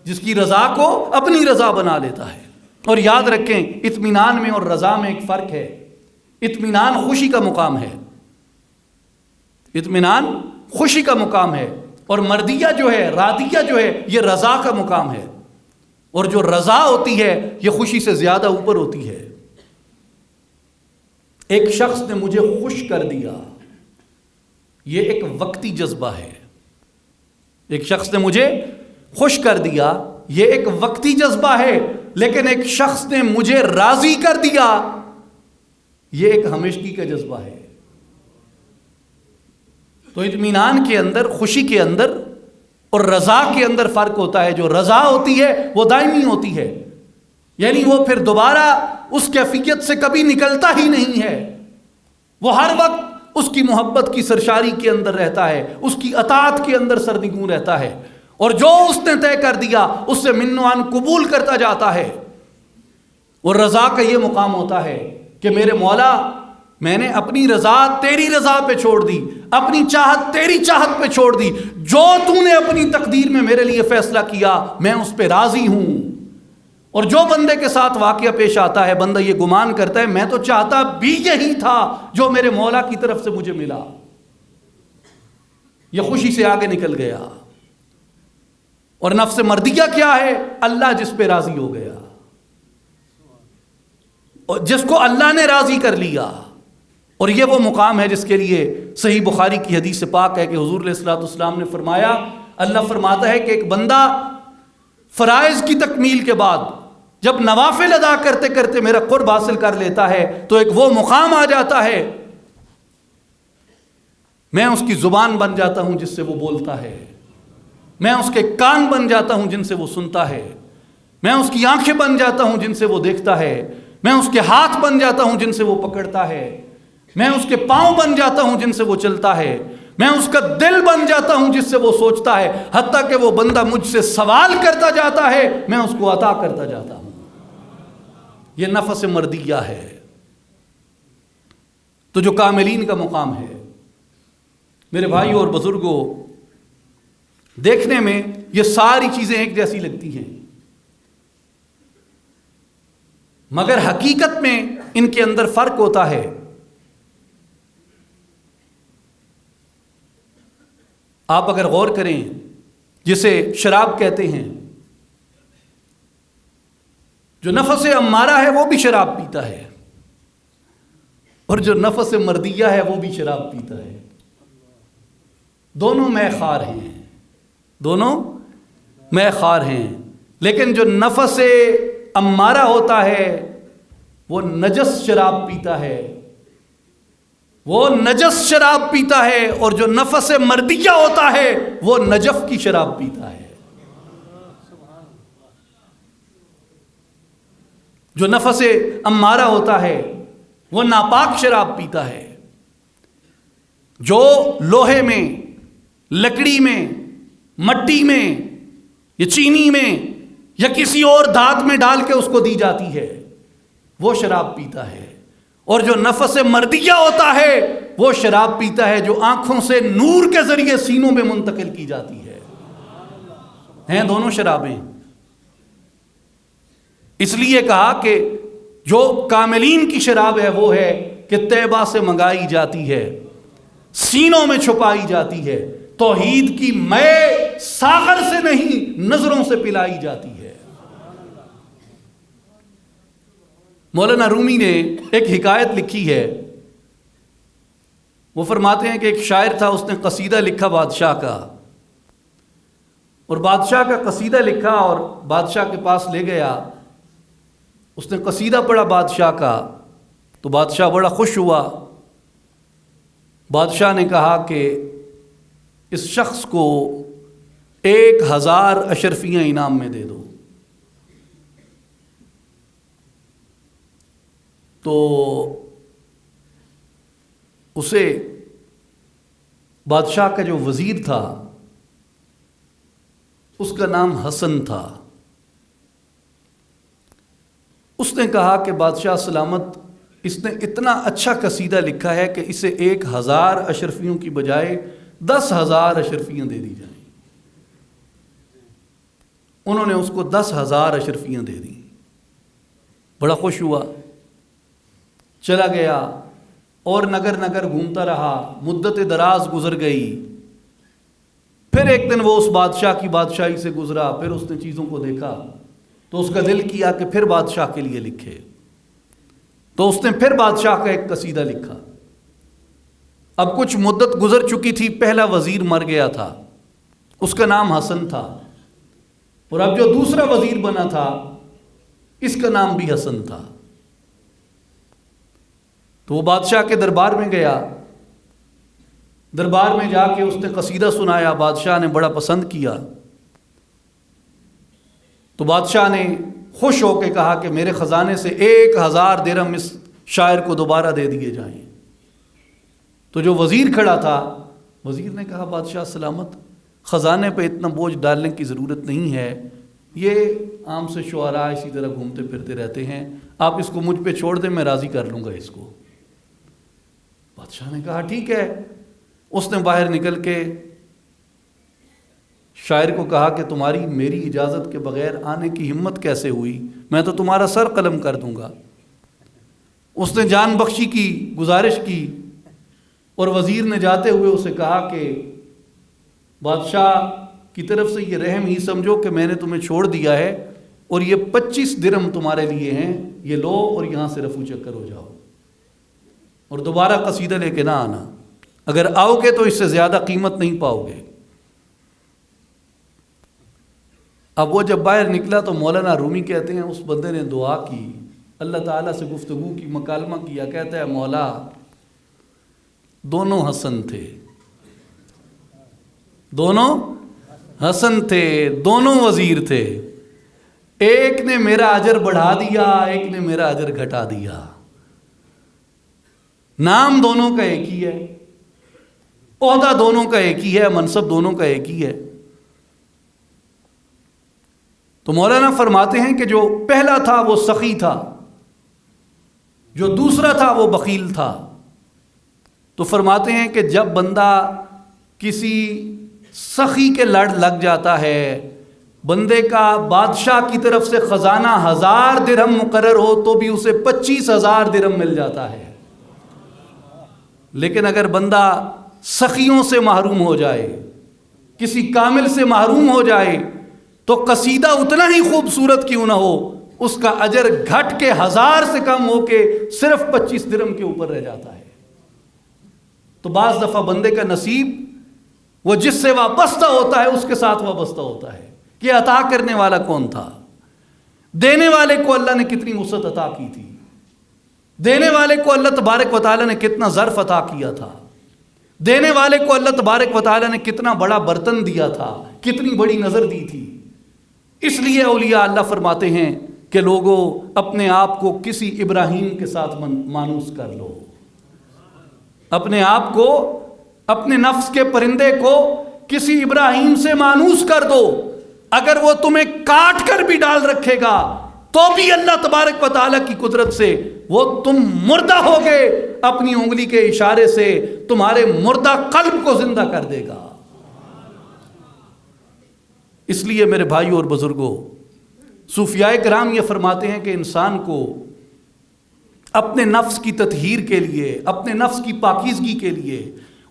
جس کی رضا کو اپنی رضا بنا لیتا ہے۔ اور یاد رکھیں اطمینان میں اور رضا میں ایک فرق ہے۔ اطمینان خوشی کا مقام ہے، اطمینان خوشی کا مقام ہے، اور مردیہ جو ہے، راضیہ جو ہے، یہ رضا کا مقام ہے، اور جو رضا ہوتی ہے یہ خوشی سے زیادہ اوپر ہوتی ہے۔ ایک شخص نے مجھے خوش کر دیا، یہ ایک وقتی جذبہ ہے۔ ایک شخص نے مجھے خوش کر دیا، یہ ایک وقتی جذبہ ہے، لیکن ایک شخص نے مجھے راضی کر دیا، یہ ایک ہمیشگی کا جذبہ ہے۔ تو اطمینان کے اندر، خوشی کے اندر اور رضا کے اندر فرق ہوتا ہے۔ جو رضا ہوتی ہے وہ دائمی ہوتی ہے، یعنی وہ پھر دوبارہ اس کیفیت سے کبھی نکلتا ہی نہیں ہے، وہ ہر وقت اس کی محبت کی سرشاری کے اندر رہتا ہے، اس کی اطاعت کے اندر سرنگوں رہتا ہے، اور جو اس نے طے کر دیا اس سے من و عن قبول کرتا جاتا ہے۔ اور رضا کا یہ مقام ہوتا ہے کہ میرے مولا، میں نے اپنی رضا تیری رضا پہ چھوڑ دی، اپنی چاہت تیری چاہت پہ چھوڑ دی، جو تو نے اپنی تقدیر میں میرے لیے فیصلہ کیا میں اس پہ راضی ہوں۔ اور جو بندے کے ساتھ واقعہ پیش آتا ہے، بندہ یہ گمان کرتا ہے میں تو چاہتا بھی یہی تھا جو میرے مولا کی طرف سے مجھے ملا، یہ خوشی سے آگے نکل گیا۔ اور نفس مردیہ کیا ہے؟ اللہ جس پہ راضی ہو گیا، اور جس کو اللہ نے راضی کر لیا۔ اور یہ وہ مقام ہے جس کے لیے صحیح بخاری کی حدیث پاک ہے کہ حضور علیہ الصلوۃ والسلام نے فرمایا، اللہ فرماتا ہے کہ ایک بندہ فرائض کی تکمیل کے بعد جب نوافل ادا کرتے کرتے میرا قرب حاصل کر لیتا ہے تو ایک وہ مقام آ جاتا ہے، میں اس کی زبان بن جاتا ہوں جس سے وہ بولتا ہے، میں اس کے کان بن جاتا ہوں جن سے وہ سنتا ہے، میں اس کی آنکھیں بن جاتا ہوں جن سے وہ دیکھتا ہے، میں اس کے ہاتھ بن جاتا ہوں جن سے وہ پکڑتا ہے، میں اس کے پاؤں بن جاتا ہوں جن سے وہ چلتا ہے، میں اس کا دل بن جاتا ہوں جس سے وہ سوچتا ہے، حتیٰ کہ وہ بندہ مجھ سے سوال کرتا جاتا ہے میں اس کو عطا کرتا جاتا ہوں۔ یہ نفس مردیہ ہے۔ تو جو کاملین کا مقام ہے، میرے بھائیوں اور بزرگوں، دیکھنے میں یہ ساری چیزیں ایک جیسی لگتی ہیں، مگر حقیقت میں ان کے اندر فرق ہوتا ہے۔ آپ اگر غور کریں، جسے شراب کہتے ہیں، جو نفس امارہ ہے وہ بھی شراب پیتا ہے، اور جو نفس مردیہ ہے وہ بھی شراب پیتا ہے۔ دونوں مے خوار ہیں، دونوں مے خوار ہیں، لیکن جو نفس امارہ ہوتا ہے وہ نجس شراب پیتا ہے، وہ نجس شراب پیتا ہے، اور جو نفس مردیہ ہوتا ہے وہ نجف کی شراب پیتا ہے۔ جو نفس امارہ ہوتا ہے وہ ناپاک شراب پیتا ہے، جو لوہے میں، لکڑی میں، مٹی میں یا چینی میں یا کسی اور دھات میں ڈال کے اس کو دی جاتی ہے وہ شراب پیتا ہے، اور جو نفس مردیہ ہوتا ہے وہ شراب پیتا ہے جو آنکھوں سے نور کے ذریعے سینوں میں منتقل کی جاتی ہے۔ ہیں دونوں شرابیں۔ اس لیے کہا کہ جو کاملین کی شراب ہے وہ ہے کہ طیبہ سے منگائی جاتی ہے، سینوں میں چھپائی جاتی ہے، توحید کی مے ساغر سے نہیں نظروں سے پلائی جاتی ہے۔ مولانا رومی نے ایک حکایت لکھی ہے، وہ فرماتے ہیں کہ ایک شاعر تھا، اس نے قصیدہ لکھا بادشاہ کا، اور بادشاہ کا قصیدہ لکھا اور بادشاہ کے پاس لے گیا۔ اس نے قصیدہ پڑھا بادشاہ کا تو بادشاہ بڑا خوش ہوا۔ بادشاہ نے کہا کہ اس شخص کو 1000 اشرفیاں انعام میں دے دو۔ تو اسے بادشاہ کا جو وزیر تھا اس کا نام حسن تھا، اس نے کہا کہ بادشاہ سلامت، اس نے اتنا اچھا قصیدہ لکھا ہے کہ اسے 1000 اشرفیوں کی بجائے 10,000 اشرفیاں دے دی جائیں۔ انہوں نے اس کو 10,000 اشرفیاں دے دیں۔ بڑا خوش ہوا، چلا گیا اور نگر نگر گھومتا رہا، مدت دراز گزر گئی۔ پھر ایک دن وہ اس بادشاہ کی بادشاہی سے گزرا، پھر اس نے چیزوں کو دیکھا تو اس کا دل کیا کہ پھر بادشاہ کے لیے لکھے، تو اس نے پھر بادشاہ کا ایک قصیدہ لکھا۔ اب کچھ مدت گزر چکی تھی، پہلا وزیر مر گیا تھا، اس کا نام حسن تھا، اور اب جو دوسرا وزیر بنا تھا اس کا نام بھی حسن تھا۔ تو وہ بادشاہ کے دربار میں گیا، دربار میں جا کے اس نے قصیدہ سنایا، بادشاہ نے بڑا پسند کیا۔ تو بادشاہ نے خوش ہو کے کہا کہ میرے خزانے سے 1000 درہم اس شاعر کو دوبارہ دے دیے جائیں۔ تو جو وزیر کھڑا تھا، وزیر نے کہا بادشاہ سلامت، خزانے پہ اتنا بوجھ ڈالنے کی ضرورت نہیں ہے، یہ عام سے شعراء اسی طرح گھومتے پھرتے رہتے ہیں، آپ اس کو مجھ پہ چھوڑ دیں، میں راضی کر لوں گا اس کو۔ بادشاہ نے کہا ٹھیک ہے۔ اس نے باہر نکل کے شاعر کو کہا کہ تمہاری میری اجازت کے بغیر آنے کی ہمت کیسے ہوئی، میں تو تمہارا سر قلم کر دوں گا۔ اس نے جان بخشی کی، گزارش کی، اور وزیر نے جاتے ہوئے اسے کہا کہ بادشاہ کی طرف سے یہ رحم ہی سمجھو کہ میں نے تمہیں چھوڑ دیا ہے، اور یہ 25 درہم تمہارے لیے ہیں، یہ لو اور یہاں سے رفو چکر ہو جاؤ، اور دوبارہ قصیدہ لے کے نہ آنا، اگر آؤ گے تو اس سے زیادہ قیمت نہیں پاؤ گے۔ اب وہ جب باہر نکلا تو مولانا رومی کہتے ہیں اس بندے نے دعا کی، اللہ تعالیٰ سے گفتگو کی، مکالمہ کیا، کہتا ہے مولا دونوں حسن تھے، دونوں حسن تھے، دونوں وزیر تھے، ایک نے میرا اجر بڑھا دیا، ایک نے میرا اجر گھٹا دیا، نام دونوں کا ایک ہی ہے، عہدہ دونوں کا ایک ہی ہے، منصب دونوں کا ایک ہی ہے۔ تو مولانا فرماتے ہیں کہ جو پہلا تھا وہ سخی تھا، جو دوسرا تھا وہ بخیل تھا۔ تو فرماتے ہیں کہ جب بندہ کسی سخی کے لڑ لگ جاتا ہے، بندے کا بادشاہ کی طرف سے خزانہ 1000 درہم مقرر ہو تو بھی اسے 25,000 درہم مل جاتا ہے، لیکن اگر بندہ سخیوں سے محروم ہو جائے، کسی کامل سے محروم ہو جائے، تو قصیدہ اتنا ہی خوبصورت کیوں نہ ہو، اس کا اجر گھٹ کے 1000 سے کم ہو کے صرف 25 درہم کے اوپر رہ جاتا ہے۔ تو بعض دفعہ بندے کا نصیب وہ جس سے وابستہ ہوتا ہے اس کے ساتھ وابستہ ہوتا ہے کہ عطا کرنے والا کون تھا، دینے والے کو اللہ نے کتنی وسعت عطا کی تھی، دینے والے کو اللہ تبارک و تعالیٰ نے کتنا ظرف عطا کیا تھا، دینے والے کو اللہ تبارک و تعالیٰ نے کتنا بڑا برتن دیا تھا، کتنی بڑی نظر دی تھی۔ اس لیے اولیاء اللہ فرماتے ہیں کہ لوگوں اپنے آپ کو کسی ابراہیم کے ساتھ مانوس کر لو، اپنے آپ کو، اپنے نفس کے پرندے کو کسی ابراہیم سے مانوس کر دو، اگر وہ تمہیں کاٹ کر بھی ڈال رکھے گا تو بھی اللہ تبارک و تعالیٰ کی قدرت سے وہ تم مردہ ہوگے، اپنی انگلی کے اشارے سے تمہارے مردہ قلب کو زندہ کر دے گا۔ اس لیے میرے بھائیوں اور بزرگوں، صوفیاء کرام یہ فرماتے ہیں کہ انسان کو اپنے نفس کی تطہیر کے لیے، اپنے نفس کی پاکیزگی کے لیے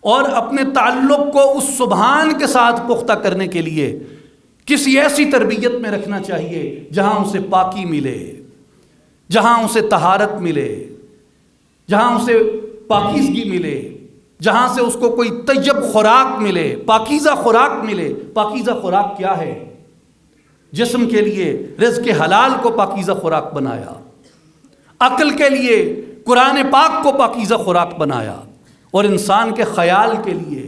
اور اپنے تعلق کو اس سبحان کے ساتھ پختہ کرنے کے لیے کسی ایسی تربیت میں رکھنا چاہیے جہاں اسے پاکی ملے، جہاں اسے طہارت ملے، جہاں اسے پاکیزگی ملے، جہاں سے اس کو کوئی طیب خوراک ملے، پاکیزہ خوراک ملے۔ پاکیزہ خوراک کیا ہے؟ جسم کے لیے رزق حلال کو پاکیزہ خوراک بنایا، عقل کے لیے قرآن پاک کو پاکیزہ خوراک بنایا، اور انسان کے خیال کے لیے،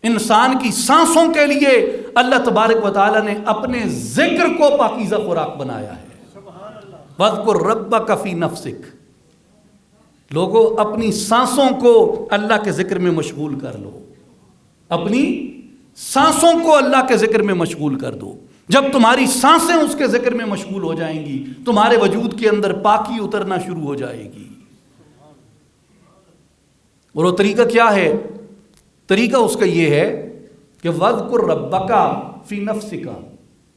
انسان کی سانسوں کے لیے اللہ تبارک و تعالیٰ نے اپنے ذکر کو پاکیزہ خوراک بنایا ہے۔ وَاذْكُرْ رَبَّكَ فِي نَفْسِكَ، لوگوں اپنی سانسوں کو اللہ کے ذکر میں مشغول کر لو، اپنی سانسوں کو اللہ کے ذکر میں مشغول کر دو۔ جب تمہاری سانسیں اس کے ذکر میں مشغول ہو جائیں گی، تمہارے وجود کے اندر پاکی اترنا شروع ہو جائے گی۔ اور وہ طریقہ کیا ہے؟ طریقہ اس کا یہ ہے کہ وَاذْكُرْ رَبَّكَ فِي نَفْسِكَ،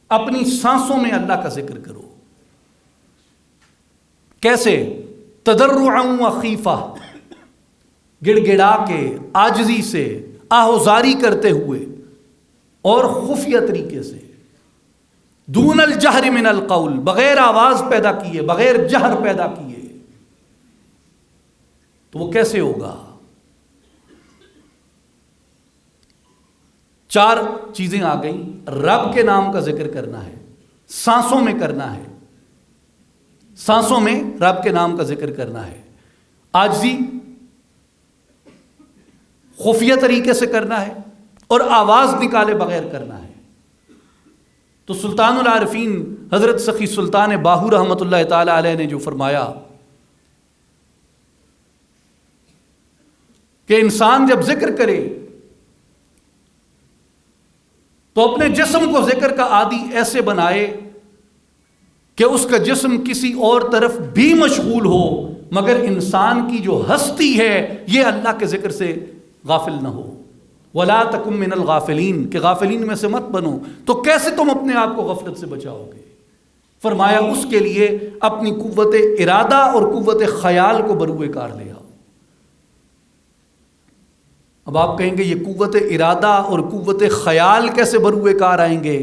اپنی سانسوں میں اللہ کا ذکر کرو۔ کیسے؟ تضرعاً وخیفہ، گڑ گڑا کے، عاجزی سے، آہوزاری کرتے ہوئے اور خفیہ طریقے سے، دون الجہر من القول، بغیر آواز پیدا کیے، بغیر جہر پیدا کیے۔ تو وہ کیسے ہوگا؟ 4 چیزیں آ گئیں۔ رب کے نام کا ذکر کرنا ہے، سانسوں میں کرنا ہے، سانسوں میں رب کے نام کا ذکر کرنا ہے، عاجزی خفیہ طریقے سے کرنا ہے، اور آواز نکالے بغیر کرنا ہے۔ تو سلطان العارفین حضرت سخی سلطان باہو رحمۃ اللہ تعالی علیہ نے جو فرمایا کہ انسان جب ذکر کرے تو اپنے جسم کو ذکر کا عادی ایسے بنائے کہ اس کا جسم کسی اور طرف بھی مشغول ہو، مگر انسان کی جو ہستی ہے یہ اللہ کے ذکر سے غافل نہ ہو۔ وَلَا تَكُن مِّنَ الْغَافِلِينَ، کہ غافلین میں سے مت بنو۔ تو کیسے تم اپنے آپ کو غفلت سے بچاؤ گے؟ فرمایا اس کے لیے اپنی قوت ارادہ اور قوت خیال کو بروئے کار لے آؤ۔ اب آپ کہیں گے یہ قوت ارادہ اور قوت خیال کیسے بروئے کار آئیں گے؟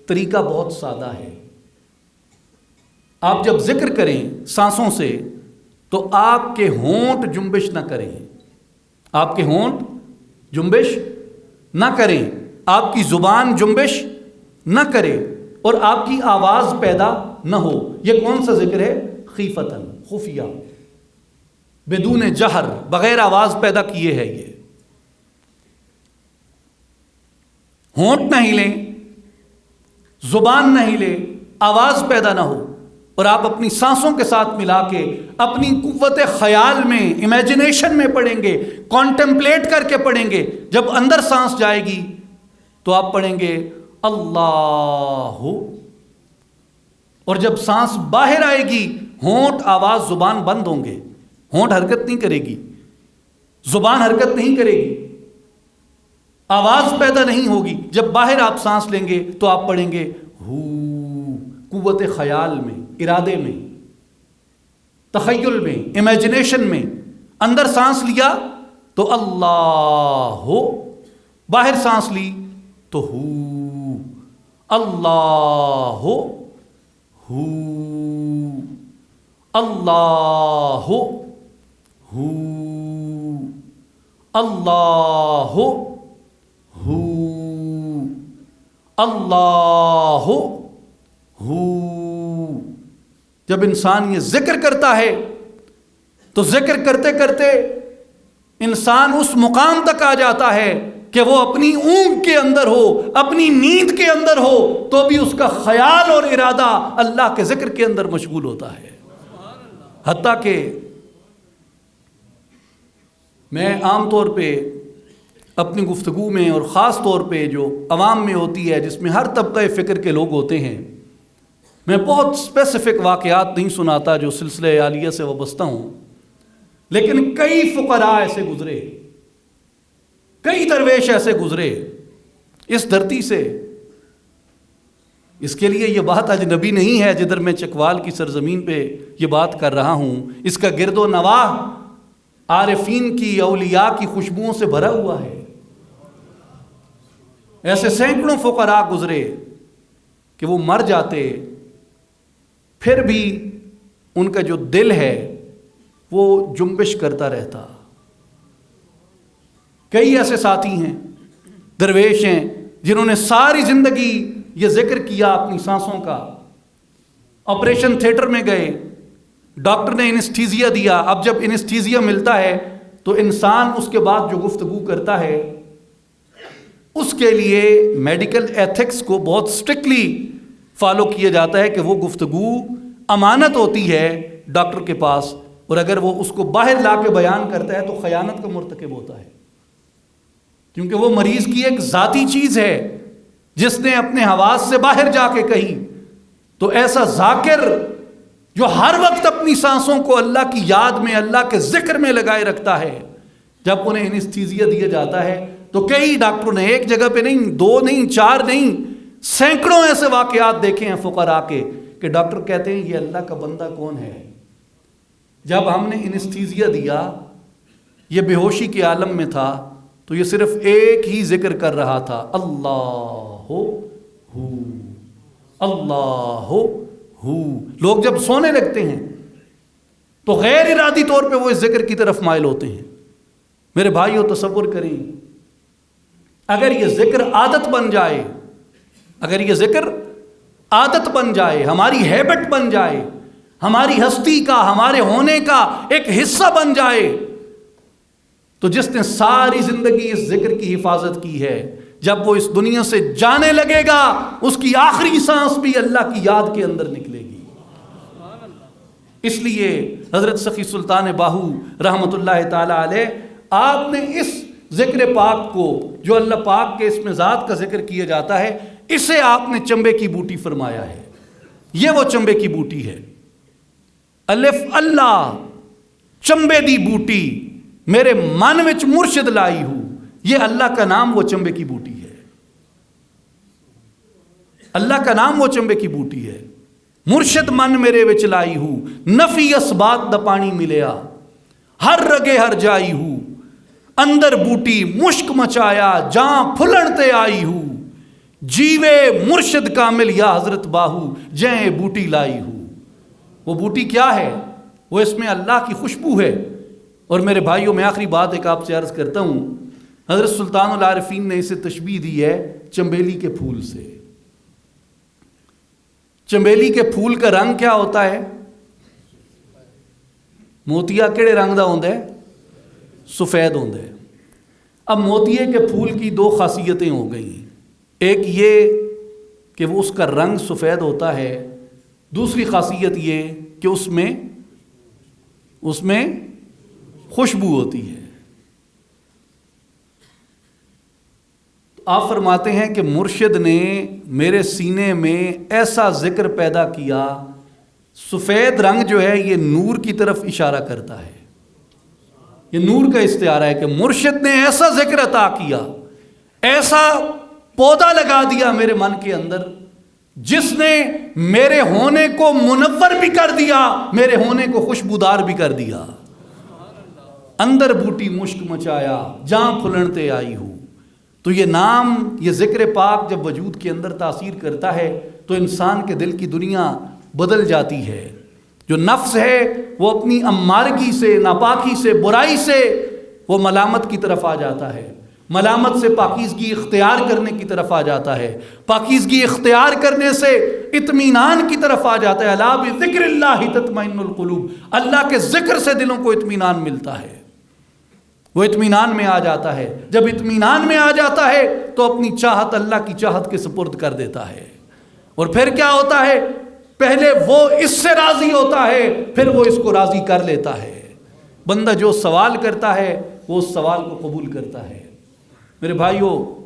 طریقہ بہت سادہ ہے۔ آپ جب ذکر کریں سانسوں سے تو آپ کے ہونٹ جنبش نہ کریں، آپ کے ہونٹ جنبش نہ کریں، آپ کی زبان جنبش نہ کرے، اور آپ کی آواز پیدا نہ ہو۔ یہ کون سا ذکر ہے؟ خیفتاً، خفیہ، بدون جہر، بغیر آواز پیدا کیے ہے۔ یہ ہونٹ نہ ہلیں، زبان نہ ہلے، آواز پیدا نہ ہو، اور آپ اپنی سانسوں کے ساتھ ملا کے اپنی قوت خیال میں، امیجنیشن میں پڑھیں گے، کانٹمپلیٹ کر کے پڑھیں گے. جب اندر سانس جائے گی تو آپ پڑھیں گے اللہ، اور جب سانس باہر آئے گی ہونٹ، آواز، زبان بند ہوں گے، ہونٹ حرکت نہیں کرے گی، زبان حرکت نہیں کرے گی، آواز پیدا نہیں ہوگی. جب باہر آپ سانس لیں گے تو آپ پڑھیں گے ہو، قوت خیال میں، ارادے میں، تخیل میں، امیجنیشن میں. اندر سانس لیا تو اللہ ہو، باہر سانس لی تو ہو، اللہ ہو، اللہ ہو، اللہ ہو، اللہ ہو. جب انسان یہ ذکر کرتا ہے تو ذکر کرتے کرتے انسان اس مقام تک آ جاتا ہے کہ وہ اپنی اونگ کے اندر ہو، اپنی نیند کے اندر ہو، تو بھی اس کا خیال اور ارادہ اللہ کے ذکر کے اندر مشغول ہوتا ہے. حتیٰ کہ میں عام طور پہ اپنی گفتگو میں، اور خاص طور پہ جو عوام میں ہوتی ہے جس میں ہر طبقہ فکر کے لوگ ہوتے ہیں، میں بہت اسپیسیفک واقعات نہیں سناتا جو سلسلہ عالیہ سے وابستہ ہوں، لیکن کئی فقراء ایسے گزرے، کئی درویش ایسے گزرے اس دھرتی سے. اس کے لیے یہ بات اجنبی نہیں ہے جدھر میں چکوال کی سرزمین پہ یہ بات کر رہا ہوں. اس کا گرد و نواح عارفین کی، اولیاء کی خوشبوؤں سے بھرا ہوا ہے. ایسے سینکڑوں فقراء گزرے کہ وہ مر جاتے، پھر بھی ان کا جو دل ہے وہ جنبش کرتا رہتا. کئی ایسے ساتھی ہیں، درویش ہیں، جنہوں نے ساری زندگی یہ ذکر کیا اپنی سانسوں کا. آپریشن تھیٹر میں گئے، ڈاکٹر نے انیسٹھیزیا دیا. اب جب انیسٹھیزیا ملتا ہے تو انسان اس کے بعد جو گفتگو کرتا ہے اس کے لیے میڈیکل ایتھکس کو بہت سٹرکٹلی فالو کیا جاتا ہے کہ وہ گفتگو امانت ہوتی ہے ڈاکٹر کے پاس، اور اگر وہ اس کو باہر لا کے بیان کرتا ہے تو خیانت کا مرتکب ہوتا ہے، کیونکہ وہ مریض کی ایک ذاتی چیز ہے جس نے اپنے حواس سے باہر جا کے کہی. تو ایسا ذاکر جو ہر وقت اپنی سانسوں کو اللہ کی یاد میں، اللہ کے ذکر میں لگائے رکھتا ہے، جب انہیں انیسٹھیزیا دیا جاتا ہے تو کئی ڈاکٹروں نے ایک جگہ پہ نہیں، دو نہیں، چار نہیں، سینکڑوں ایسے واقعات دیکھے ہیں فقراء کے کہ ڈاکٹر کہتے ہیں یہ اللہ کا بندہ کون ہے. جب ہم نے انیسٹھیزیا دیا، یہ بے ہوشی کے عالم میں تھا، تو یہ صرف ایک ہی ذکر کر رہا تھا، اللہ ہو، اللہ ہو. لوگ جب سونے لگتے ہیں تو غیر ارادی طور پہ وہ اس ذکر کی طرف مائل ہوتے ہیں. میرے بھائیو تصور کریں، اگر یہ ذکر عادت بن جائے، اگر یہ ذکر عادت بن جائے، ہماری ہیبٹ بن جائے، ہماری ہستی کا، ہمارے ہونے کا ایک حصہ بن جائے، تو جس نے ساری زندگی اس ذکر کی حفاظت کی ہے، جب وہ اس دنیا سے جانے لگے گا اس کی آخری سانس بھی اللہ کی یاد کے اندر نکلے گی. اس لیے حضرت سخی سلطان باہو رحمت اللہ تعالی علیہ، آپ نے اس ذکر پاک کو جو اللہ پاک کے اسم ذات کا ذکر کیا جاتا ہے، اسے آپ نے چمبے کی بوٹی فرمایا ہے. یہ وہ چمبے کی بوٹی ہے. الف اللہ چمبے دی بوٹی میرے من وچ مرشد لائی ہوں. یہ اللہ کا نام وہ چمبے کی بوٹی ہے. اللہ کا نام وہ چمبے کی بوٹی ہے. مرشد من میرے وچ لائی ہوں، نفی اسبات دا پانی ملیا، ہر رگے ہر جائی ہوں، اندر بوٹی مشک مچایا جاں پھلن تے آئی ہوں، جیوے مرشد کامل یا حضرت باہو جیں بوٹی لائی ہوں. وہ بوٹی کیا ہے؟ وہ اس میں اللہ کی خوشبو ہے. اور میرے بھائیوں، میں آخری بات ایک آپ سے عرض کرتا ہوں. حضرت سلطان العارفین نے اسے تشبیہ دی ہے چنبیلی کے پھول سے. چنبیلی کے پھول کا رنگ کیا ہوتا ہے؟ موتیا کیڑے رنگ دا ہوندا ہے؟ سفید ہوندا ہے. اب موتیے کے پھول کی دو خاصیتیں ہو گئی. ایک یہ کہ وہ اس کا رنگ سفید ہوتا ہے، دوسری خاصیت یہ کہ اس میں خوشبو ہوتی ہے۔ آپ فرماتے ہیں کہ مرشد نے میرے سینے میں ایسا ذکر پیدا کیا، سفید رنگ جو ہے یہ نور کی طرف اشارہ کرتا ہے، یہ نور کا استعارہ ہے کہ مرشد نے ایسا ذکر عطا کیا، ایسا پودا لگا دیا میرے من کے اندر جس نے میرے ہونے کو منور بھی کر دیا، میرے ہونے کو خوشبودار بھی کر دیا۔ اندر بوٹی مشک مچایا جہاں پھلنتے آئی ہوں۔ تو یہ نام، یہ ذکر پاک جب وجود کے اندر تاثیر کرتا ہے تو انسان کے دل کی دنیا بدل جاتی ہے۔ جو نفس ہے وہ اپنی امارگی سے، ناپاکی سے، برائی سے وہ ملامت کی طرف آ جاتا ہے، ملامت سے پاکیزگی اختیار کرنے کی طرف آ جاتا ہے، پاکیزگی اختیار کرنے سے اطمینان کی طرف آ جاتا ہے۔ الا بذکر اللہ تطمئن القلوب، اللہ کے ذکر سے دلوں کو اطمینان ملتا ہے، وہ اطمینان میں آ جاتا ہے۔ جب اطمینان میں آ جاتا ہے تو اپنی چاہت اللہ کی چاہت کے سپرد کر دیتا ہے۔ اور پھر کیا ہوتا ہے؟ پہلے وہ اس سے راضی ہوتا ہے، پھر وہ اس کو راضی کر لیتا ہے۔ بندہ جو سوال کرتا ہے وہ اس سوال کو قبول کرتا ہے۔ میرے بھائیوں،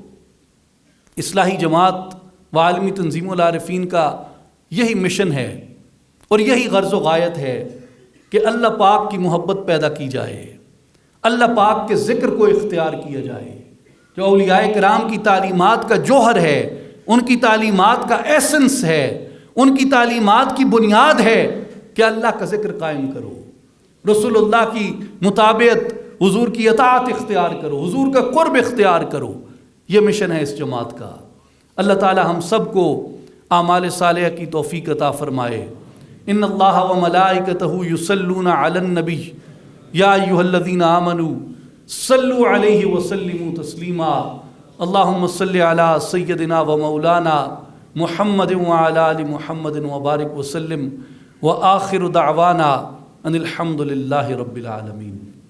اصلاحی جماعت و عالمی تنظیم العارفین کا یہی مشن ہے اور یہی غرض و غایت ہے کہ اللہ پاک کی محبت پیدا کی جائے، اللہ پاک کے ذکر کو اختیار کیا جائے۔ جو اولیاء کرام کی تعلیمات کا جوہر ہے، ان کی تعلیمات کا ایسنس ہے، ان کی تعلیمات کی بنیاد ہے کہ اللہ کا ذکر قائم کرو، رسول اللہ کی مطابقت، حضور کی اطاعت اختیار کرو، حضور کا قرب اختیار کرو۔ یہ مشن ہے اس جماعت کا۔ اللہ تعالی ہم سب کو اعمال صالحہ کی توفیق عطا فرمائے۔ ان اللہ و ملائکتہ یصلون علی النبی یا ایھا الذین آمنوا صلوا علیہ وسلموا تسلیما۔ اللہم صل علی سیدنا و مولانا محمد وعلی آل محمد وبارک وسلم، وآخر دعوانا ان الحمد للہ رب العالمین۔